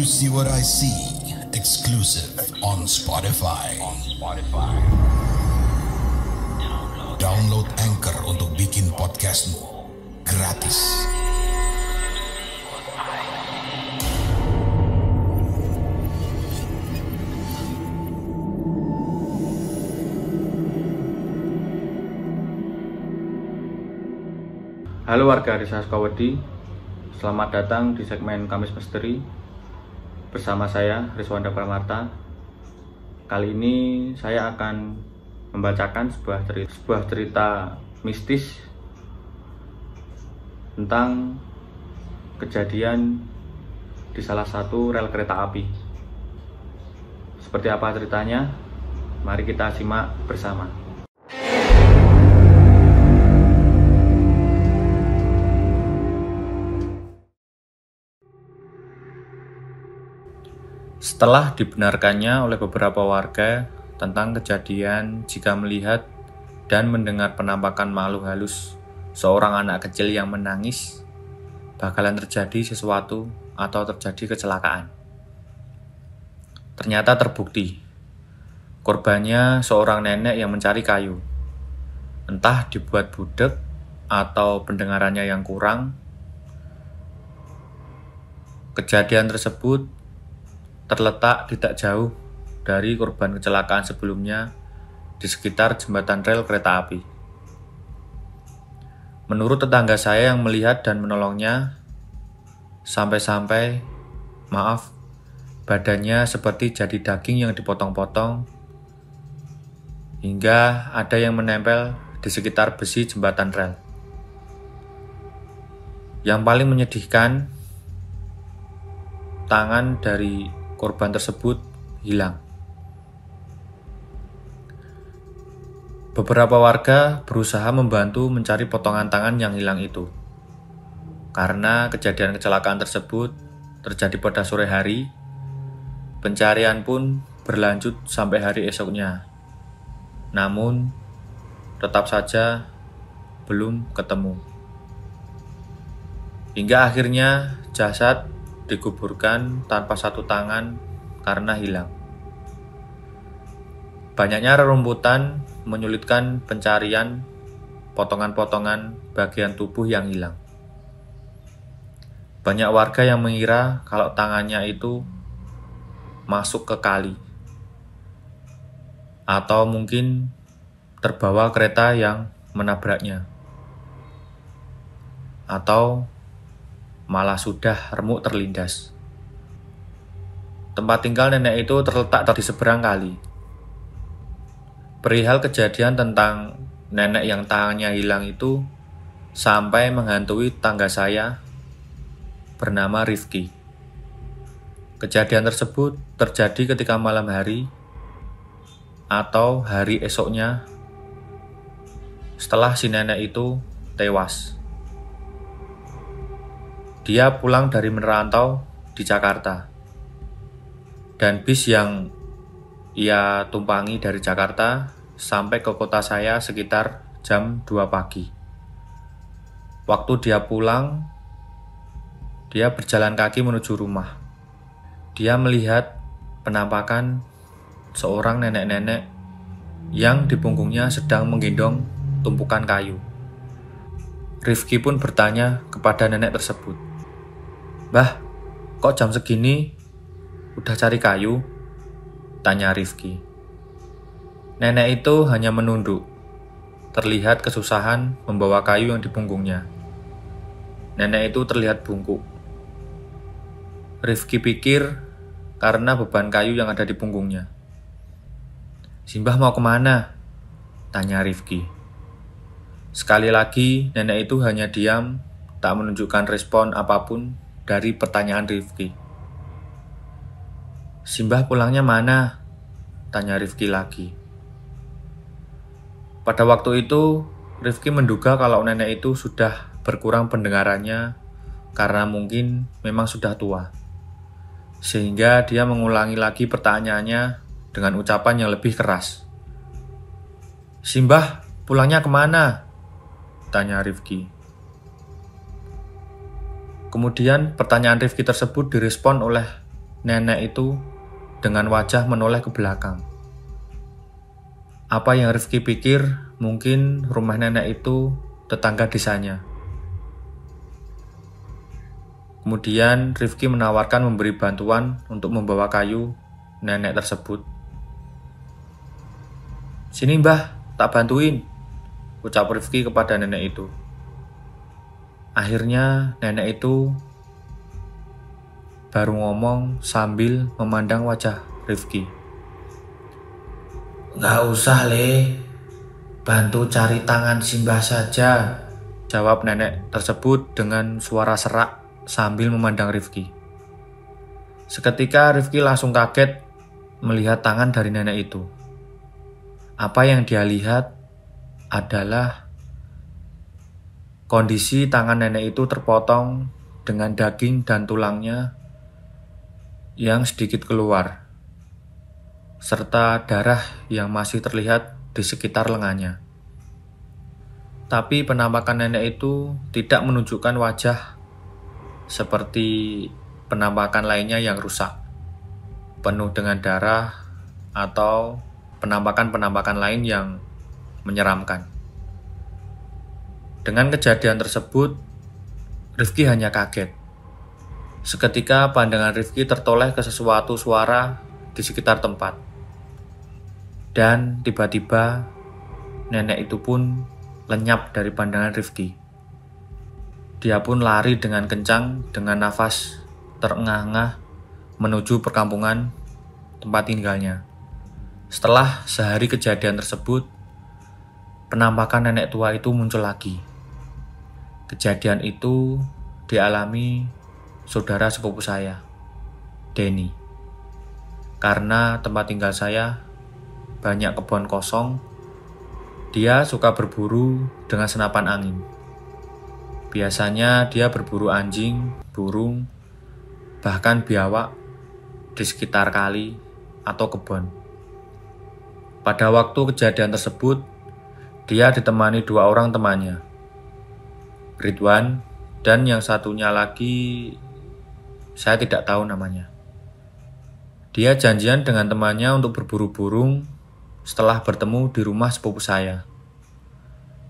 You See What I See, exclusive on Spotify. Download Anchor untuk bikin podcastmu gratis. Halo warga Desa Sukawedi, selamat datang di segmen Kamis Misteri bersama saya Rizwanda Pramata. Kali ini saya akan membacakan sebuah cerita mistis tentang kejadian di salah satu rel kereta api. Seperti apa ceritanya? Mari kita simak bersama. Setelah dibenarkannya oleh beberapa warga tentang kejadian jika melihat dan mendengar penampakan makhluk halus seorang anak kecil yang menangis, bakalan terjadi sesuatu atau terjadi kecelakaan. Ternyata terbukti, korbannya seorang nenek yang mencari kayu. Entah dibuat budek atau pendengarannya yang kurang, kejadian tersebut terletak tidak jauh dari korban kecelakaan sebelumnya di sekitar jembatan rel kereta api. Menurut tetangga saya yang melihat dan menolongnya, sampai-sampai, badannya seperti jadi daging yang dipotong-potong, hingga ada yang menempel di sekitar besi jembatan rel. Yang paling menyedihkan, tangan dari korban tersebut hilang. Beberapa warga berusaha membantu mencari potongan tangan yang hilang itu. Karena kejadian kecelakaan tersebut terjadi pada sore hari, pencarian pun berlanjut sampai hari esoknya. Namun, tetap saja belum ketemu. Hingga akhirnya jasad dikuburkan tanpa satu tangan karena hilang. Banyaknya rerumputan menyulitkan pencarian potongan-potongan bagian tubuh yang hilang. Banyak warga yang mengira kalau tangannya itu masuk ke kali, atau mungkin terbawa kereta yang menabraknya, atau malah sudah remuk terlindas. Tempat tinggal nenek itu terletak di seberang kali. Perihal kejadian tentang nenek yang tangannya hilang itu sampai menghantui tangga saya bernama Rifki. Kejadian tersebut terjadi ketika malam hari atau hari esoknya setelah si nenek itu tewas. Dia pulang dari merantau di Jakarta. Dan bis yang ia tumpangi dari Jakarta sampai ke kota saya sekitar jam 2 pagi. Waktu dia pulang, dia berjalan kaki menuju rumah. Dia melihat penampakan seorang nenek-nenek yang di punggungnya sedang menggendong tumpukan kayu. Rifki pun bertanya kepada nenek tersebut, "Mbah, kok jam segini udah cari kayu?" tanya Rifki. Nenek itu hanya menunduk, terlihat kesusahan membawa kayu yang di punggungnya. Nenek itu terlihat bungkuk. Rifki pikir karena beban kayu yang ada di punggungnya. "Simbah mau kemana?" tanya Rifki. Sekali lagi, nenek itu hanya diam, tak menunjukkan respon apapun dari pertanyaan Rifki. "Simbah pulangnya mana?" tanya Rifki lagi. Pada waktu itu, Rifki menduga kalau nenek itu sudah berkurang pendengarannya karena mungkin memang sudah tua. Sehingga dia mengulangi lagi pertanyaannya dengan ucapan yang lebih keras. "Simbah pulangnya kemana?" tanya Rifki. Kemudian pertanyaan Rifki tersebut direspon oleh nenek itu dengan wajah menoleh ke belakang. Apa yang Rifki pikir, mungkin rumah nenek itu tetangga desanya. Kemudian Rifki menawarkan memberi bantuan untuk membawa kayu nenek tersebut. "Sini mbah, tak bantuin," ucap Rifki kepada nenek itu. Akhirnya nenek itu baru ngomong sambil memandang wajah Rifki. "Nggak usah Le, bantu cari tangan Simbah saja," jawab nenek tersebut dengan suara serak sambil memandang Rifki. Seketika Rifki langsung kaget melihat tangan dari nenek itu. Apa yang dia lihat adalah kondisi tangan nenek itu terpotong dengan daging dan tulangnya yang sedikit keluar, serta darah yang masih terlihat di sekitar lengannya. Tapi penampakan nenek itu tidak menunjukkan wajah seperti penampakan lainnya yang rusak, penuh dengan darah, atau penampakan-penampakan lain yang menyeramkan. Dengan kejadian tersebut, Rifki hanya kaget. Seketika pandangan Rifki tertoleh ke sesuatu suara di sekitar tempat. Dan tiba-tiba nenek itu pun lenyap dari pandangan Rifki. Dia pun lari dengan kencang dengan nafas terengah-engah menuju perkampungan tempat tinggalnya. Setelah sehari kejadian tersebut, penampakan nenek tua itu muncul lagi. Kejadian itu dialami saudara sepupu saya, Denny. Karena tempat tinggal saya banyak kebun kosong, dia suka berburu dengan senapan angin. Biasanya dia berburu anjing, burung, bahkan biawak di sekitar kali atau kebun. Pada waktu kejadian tersebut, dia ditemani 2 orang temannya, Ridwan dan yang satunya lagi saya tidak tahu namanya. Dia janjian dengan temannya untuk berburu burung setelah bertemu di rumah sepupu saya.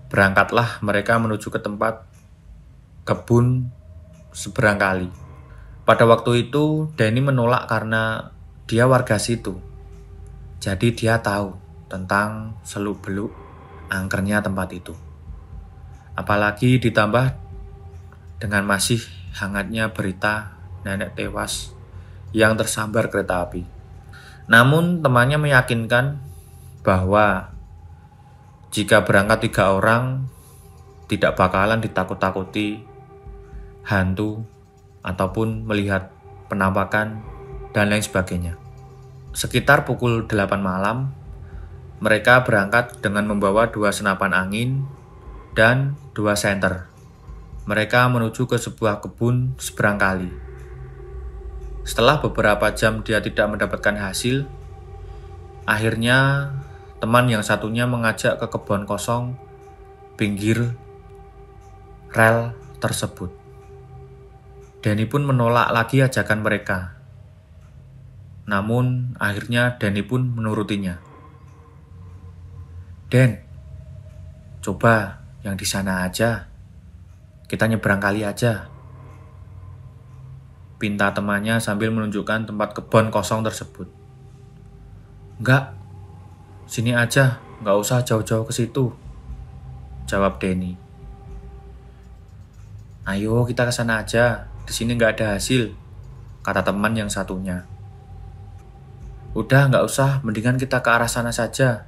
Berangkatlah mereka menuju ke tempat kebun seberang kali. Pada waktu itu, Denny menolak karena dia warga situ. Jadi dia tahu tentang seluk-beluk angkernya tempat itu. Apalagi ditambah dengan masih hangatnya berita nenek tewas yang tersambar kereta api. Namun temannya meyakinkan bahwa jika berangkat 3 orang tidak bakalan ditakut-takuti hantu ataupun melihat penampakan dan lain sebagainya. Sekitar pukul 8 malam, mereka berangkat dengan membawa 2 senapan angin dan 2 senter. Mereka menuju ke sebuah kebun seberang kali. Setelah beberapa jam dia tidak mendapatkan hasil, akhirnya teman yang satunya mengajak ke kebun kosong pinggir rel tersebut. Denny pun menolak lagi ajakan mereka. Namun akhirnya Denny pun menurutinya. "Den, coba yang di sana aja. Kita nyebrang kali aja," pinta temannya sambil menunjukkan tempat kebun kosong tersebut. "Enggak, sini aja, nggak usah jauh-jauh ke situ," jawab Denny. "Ayo kita ke sana aja, di sini nggak ada hasil," kata teman yang satunya. "Udah nggak usah, mendingan kita ke arah sana saja,"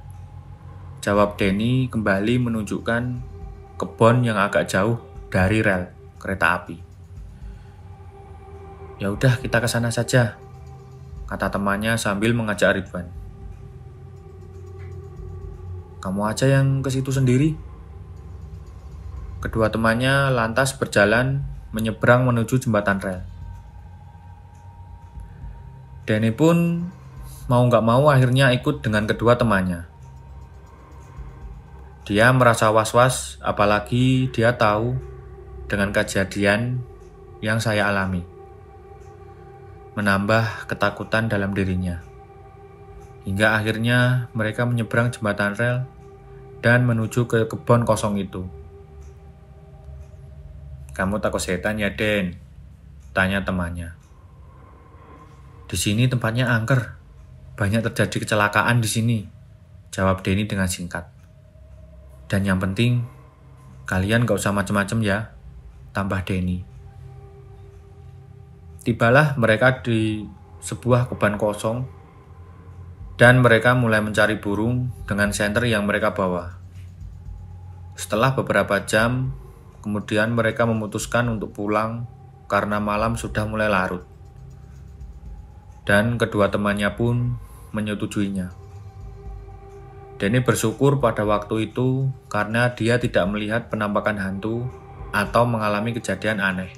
jawab Denny kembali menunjukkan kebun yang agak jauh dari rel kereta api. "Ya udah kita ke sana saja," kata temannya sambil mengajak Ridwan. "Kamu aja yang ke situ sendiri." Kedua temannya lantas berjalan menyeberang menuju jembatan rel. Denny pun mau nggak mau akhirnya ikut dengan kedua temannya. Dia merasa was-was, apalagi dia tahu dengan kejadian yang saya alami. menambah ketakutan dalam dirinya. Hingga akhirnya mereka menyeberang jembatan rel dan menuju ke kebun kosong itu. "Kamu takut setan ya, Den?" tanya temannya. "Di sini tempatnya angker. Banyak terjadi kecelakaan di sini," jawab Denny dengan singkat. "Dan yang penting, kalian gak usah macem-macem ya," tambah Denny. Tibalah mereka di sebuah kebun kosong dan mereka mulai mencari burung dengan senter yang mereka bawa. Setelah beberapa jam, kemudian mereka memutuskan untuk pulang karena malam sudah mulai larut. Dan kedua temannya pun menyetujuinya. Denny bersyukur pada waktu itu karena dia tidak melihat penampakan hantu atau mengalami kejadian aneh.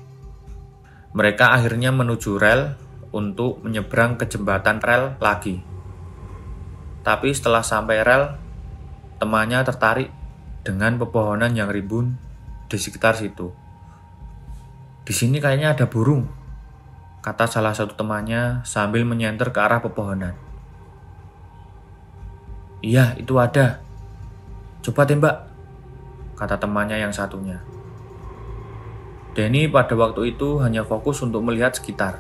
Mereka akhirnya menuju rel untuk menyeberang ke jembatan rel lagi. Tapi setelah sampai rel, temannya tertarik dengan pepohonan yang rimbun di sekitar situ. "Di sini kayaknya ada burung," kata salah satu temannya sambil menyenter ke arah pepohonan. "Iya, itu ada. Coba tembak," kata temannya yang satunya. Denny pada waktu itu hanya fokus untuk melihat sekitar.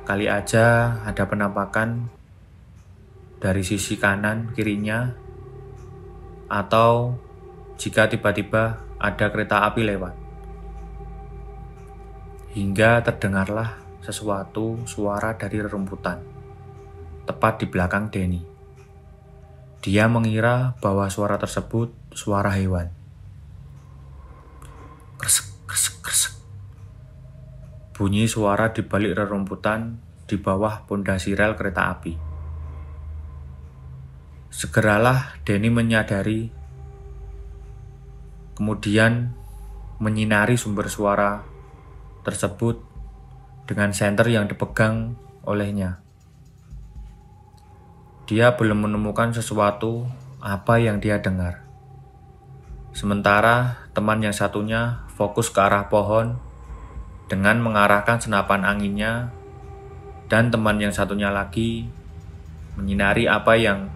Kali aja ada penampakan dari sisi kanan kirinya, atau jika tiba-tiba ada kereta api lewat. Hingga terdengarlah sesuatu suara dari rerumputan, tepat di belakang Denny. Dia mengira bahwa suara tersebut suara hewan. Kresek, kresek, kresek. Bunyi suara di balik rerumputan di bawah pondasi rel kereta api. Segeralah Denny menyadari, kemudian menyinari sumber suara tersebut dengan senter yang dipegang olehnya. Dia belum menemukan sesuatu apa yang dia dengar. Sementara teman yang satunya fokus ke arah pohon dengan mengarahkan senapan anginnya, dan teman yang satunya lagi menyinari apa yang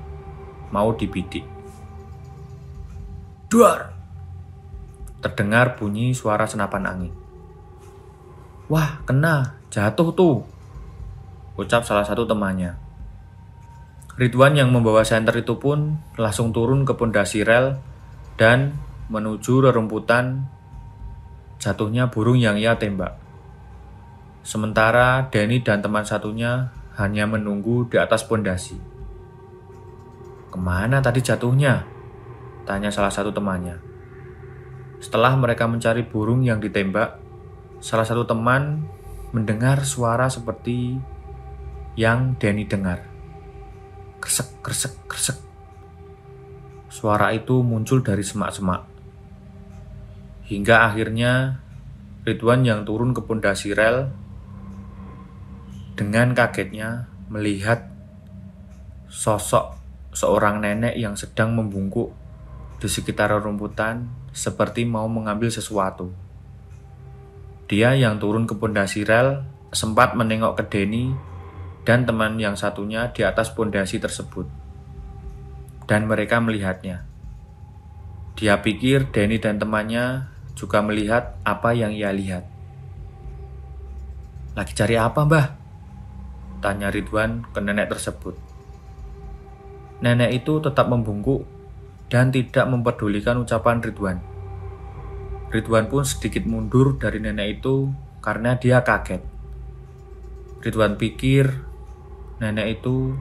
mau dibidik. Duar! Terdengar bunyi suara senapan angin. "Wah, kena, jatuh tuh," ucap salah satu temannya. Ridwan yang membawa senter itu pun langsung turun ke pondasi rel dan menuju rerumputan jatuhnya burung yang ia tembak. Sementara Denny dan teman satunya hanya menunggu di atas pondasi. "Kemana tadi jatuhnya?" tanya salah satu temannya. Setelah mereka mencari burung yang ditembak, salah satu teman mendengar suara seperti yang Denny dengar. Kresek, kresek, kresek. Suara itu muncul dari semak-semak. Hingga akhirnya Ridwan yang turun ke pondasi rel dengan kagetnya melihat sosok seorang nenek yang sedang membungkuk di sekitar rerumputan seperti mau mengambil sesuatu. Dia yang turun ke pondasi rel sempat menengok ke Denny dan teman yang satunya di atas pondasi tersebut. Dan mereka melihatnya. Dia pikir Denny dan temannya juga melihat apa yang ia lihat. "Lagi cari apa, Mbah?" tanya Ridwan ke nenek tersebut. Nenek itu tetap membungkuk dan tidak mempedulikan ucapan Ridwan. Ridwan pun sedikit mundur dari nenek itu karena dia kaget. Ridwan pikir nenek itu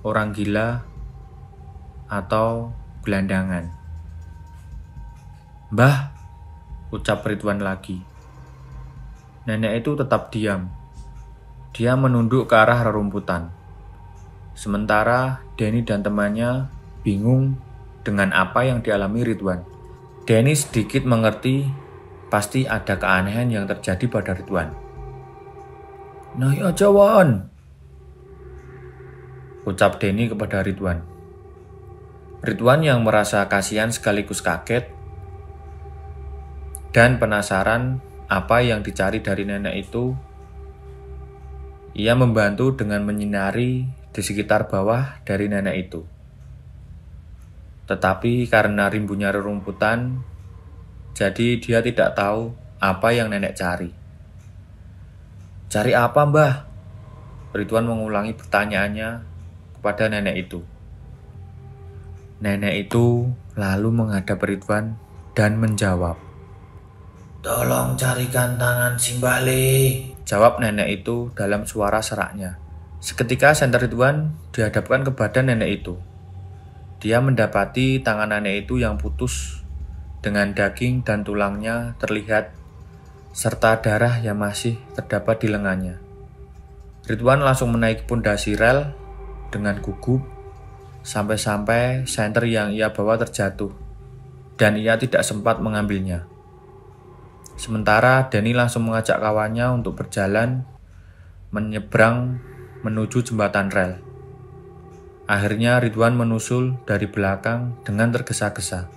orang gila atau gelandangan. "Mbah," ucap Ridwan lagi. Nenek itu tetap diam. Dia menunduk ke arah rerumputan. Sementara Denny dan temannya bingung dengan apa yang dialami Ridwan. Denny sedikit mengerti pasti ada keanehan yang terjadi pada Ridwan. "Naik aja, Wan," ucap Denny kepada Ridwan. Ridwan yang merasa kasihan sekaligus kaget dan penasaran apa yang dicari dari nenek itu, Ia membantu dengan menyinari di sekitar bawah dari nenek itu. Tetapi karena rimbunnya rerumputan, jadi dia tidak tahu apa yang nenek cari. "Cari apa, Mbah?" Ridwan mengulangi pertanyaannya kepada nenek itu. Nenek itu lalu menghadap Ridwan dan menjawab, "Tolong carikan tangan Simbale," jawab nenek itu dalam suara seraknya. Seketika senter Ridwan dihadapkan kepada nenek itu. Dia mendapati tangan nenek itu yang putus dengan daging dan tulangnya terlihat serta darah yang masih terdapat di lengannya. Ridwan langsung menaiki pondasi rel dengan gugup sampai-sampai senter yang ia bawa terjatuh dan ia tidak sempat mengambilnya. Sementara Denny langsung mengajak kawannya untuk berjalan menyeberang menuju jembatan rel. Akhirnya Ridwan menusul dari belakang dengan tergesa-gesa.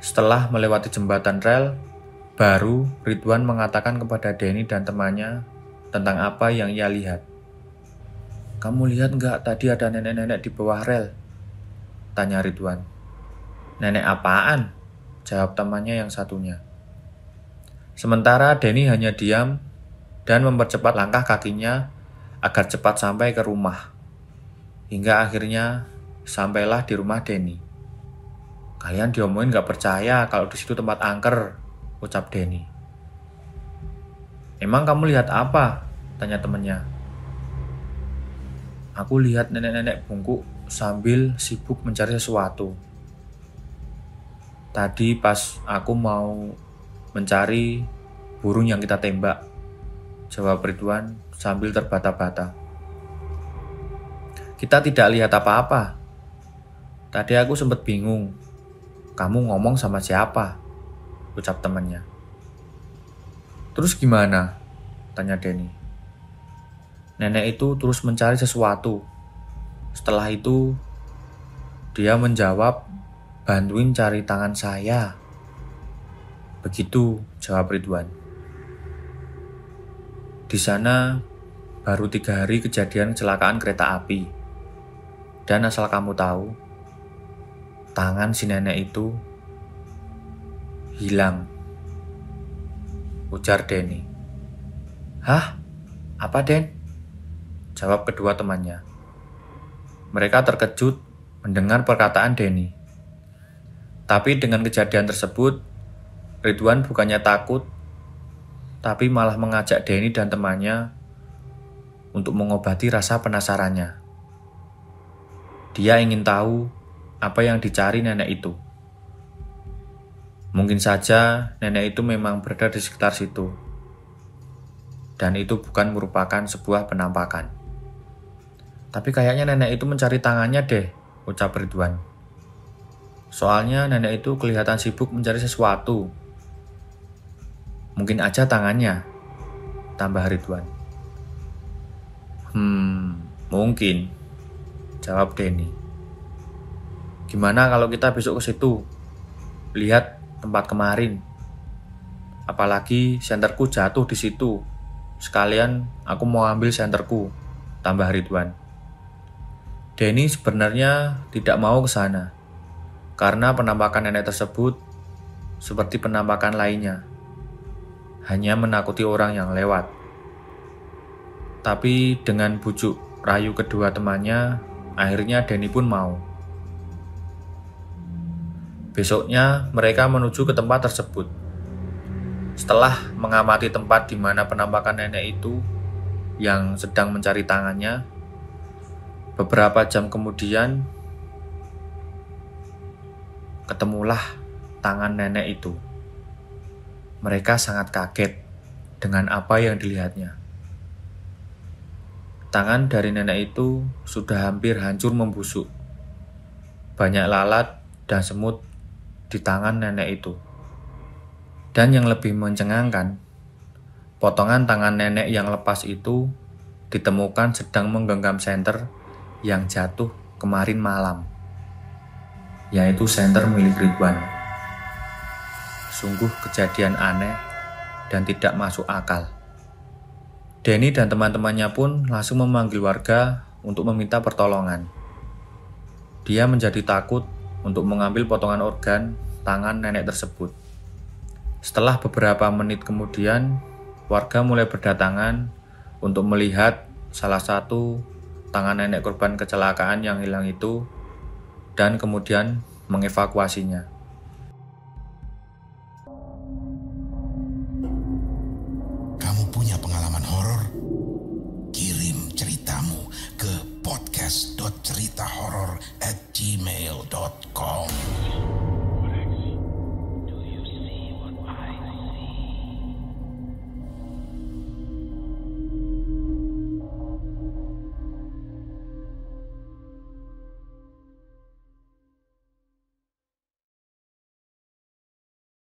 Setelah melewati jembatan rel, baru Ridwan mengatakan kepada Denny dan temannya tentang apa yang ia lihat. "Kamu lihat nggak tadi ada nenek-nenek di bawah rel?" tanya Ridwan. "Nenek apaan?" jawab temannya yang satunya. Sementara Denny hanya diam dan mempercepat langkah kakinya agar cepat sampai ke rumah. Hingga akhirnya sampailah di rumah Denny. "Kalian diomongin nggak percaya kalau di situ tempat angker," ucap Denny. "Emang kamu lihat apa?" tanya temannya. "Aku lihat nenek-nenek bungkuk sambil sibuk mencari sesuatu. Tadi pas aku mau mencari burung yang kita tembak," jawab Ridwan sambil terbata-bata. "Kita tidak lihat apa-apa. Tadi aku sempat bingung. Kamu ngomong sama siapa?" ucap temannya. "Terus gimana?" tanya Denny. "Nenek itu terus mencari sesuatu. Setelah itu, dia menjawab, 'Bantuin cari tangan saya.' Begitu," jawab Ridwan. Di sana baru 3 hari kejadian kecelakaan kereta api. Dan asal kamu tahu, tangan si nenek itu hilang, ujar Denny. "Hah? Apa, Den?" jawab kedua temannya. Mereka terkejut mendengar perkataan Denny. Tapi dengan kejadian tersebut, Ridwan bukannya takut, tapi malah mengajak Denny dan temannya untuk mengobati rasa penasarannya. Dia ingin tahu apa yang dicari nenek itu. Mungkin saja nenek itu memang berada di sekitar situ, dan itu bukan merupakan sebuah penampakan. "Tapi kayaknya nenek itu mencari tangannya deh," ucap Ridwan. "Soalnya nenek itu kelihatan sibuk mencari sesuatu." "Mungkin aja tangannya," tambah Ridwan. Mungkin," jawab Denny. "Gimana kalau kita besok ke situ? Lihat tempat kemarin. Apalagi senterku jatuh di situ. Sekalian aku mau ambil senterku," tambah Ridwan. Denny sebenarnya tidak mau ke sana, karena penampakan nenek tersebut seperti penampakan lainnya, hanya menakuti orang yang lewat. Tapi dengan bujuk rayu kedua temannya, akhirnya Denny pun mau. Besoknya mereka menuju ke tempat tersebut. Setelah mengamati tempat di mana penampakan nenek itu yang sedang mencari tangannya, beberapa jam kemudian ketemulah tangan nenek itu. Mereka sangat kaget dengan apa yang dilihatnya. Tangan dari nenek itu sudah hampir hancur membusuk. Banyak lalat dan semut di tangan nenek itu. Dan yang lebih mencengangkan, potongan tangan nenek yang lepas itu ditemukan sedang menggenggam senter yang jatuh kemarin malam, yaitu senter milik Ridwan. Sungguh kejadian aneh dan tidak masuk akal. Denny dan teman-temannya pun langsung memanggil warga untuk meminta pertolongan. Dia menjadi takut untuk mengambil potongan organ tangan nenek tersebut. Setelah beberapa menit kemudian, warga mulai berdatangan untuk melihat salah satu tangan nenek korban kecelakaan yang hilang itu dan kemudian mengevakuasinya. Kamu punya pengalaman horor? Kirim ceritamu ke podcast.cerita